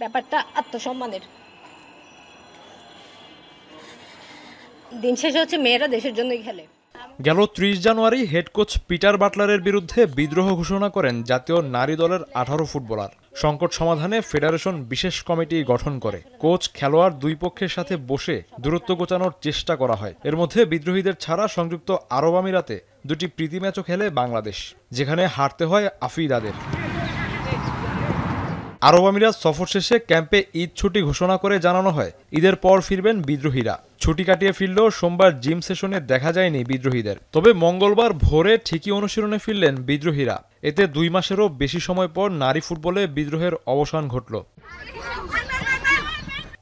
ব্যাপারটা আত্মসম্মানের। দিন শেষে হচ্ছে মেয়েরা দেশের জন্যই খেলে। গেল ৩০ জানুয়ারি হেড কোচ পিটার বাটলারের বিরুদ্ধে বিদ্রোহ ঘোষণা করেন জাতীয় নারী দলের ১৮ ফুটবলার। সংকট সমাধানে ফেডারেশন বিশেষ কমিটি গঠন করে। কোচ, খেলোয়াড় দুই পক্ষের সাথে বসে দূরত্ব ঘোচানোর চেষ্টা করা হয়। এর মধ্যে বিদ্রোহীদের ছাড়া সংযুক্ত আরব আমিরাতে দুটি প্রীতি ম্যাচও খেলে বাংলাদেশ, যেখানে হারতে হয় আফিদাদের। আরব আমিরাত সফর শেষে ক্যাম্পে ঈদ ছুটি ঘোষণা করে জানানো হয় ঈদের পর ফিরবেন বিদ্রোহীরা। ছুটি কাটিয়ে ফিরলেও সোমবার জিম সেশনে দেখা যায়নি বিদ্রোহীদের। তবে মঙ্গলবার ভোরে ঠিকই অনুশীলনে ফিরলেন বিদ্রোহীরা। এতে ২ মাসেরও বেশি সময় পর নারী ফুটবলে বিদ্রোহের অবসান ঘটল।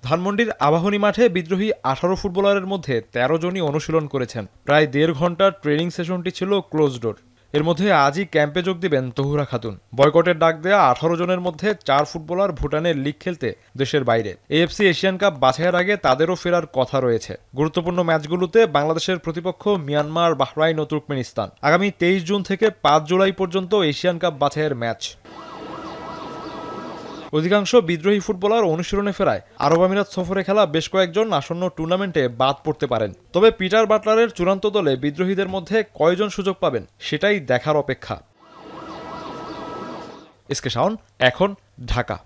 ধানমন্ডির আবাহনী মাঠে বিদ্রোহী ১৮ ফুটবলারের মধ্যে ১৩ জনই অনুশীলন করেছেন। প্রায় ১.৫ ঘন্টার ট্রেনিং সেশনটি ছিল ক্লোজ ডোর। এর মধ্যে আজই ক্যাম্পে যোগ দিবেন তহুরা খাতুন। বয়কটের ডাক দেয়া ১৮ জনের মধ্যে ৪ ফুটবলার ভুটানের লিগ খেলতে দেশের বাইরে। এএফসি এশিয়ান কাপ বাছাইয়ের আগে তাদেরও ফেরার কথা রয়েছে। গুরুত্বপূর্ণ ম্যাচগুলোতে বাংলাদেশের প্রতিপক্ষ মিয়ানমার, বাহরাইন ও তুর্কমেনিস্তান। আগামী ২৩ জুন থেকে ৫ জুলাই পর্যন্ত এশিয়ান কাপ বাছাইয়ের ম্যাচ। অধিকাংশ বিদ্রোহী ফুটবলার অনুশীলনে ফেরায় আরব আমিরাত সফরে খেলা বেশ কয়েকজন আসন্ন টুর্নামেন্টে বাদ পড়তে পারেন। তবে পিটার বাটলারের চূড়ান্ত দলে বিদ্রোহীদের মধ্যে কয়জন সুযোগ পাবেন সেটাই দেখার অপেক্ষা। এসকে শাওন, এখন, ঢাকা।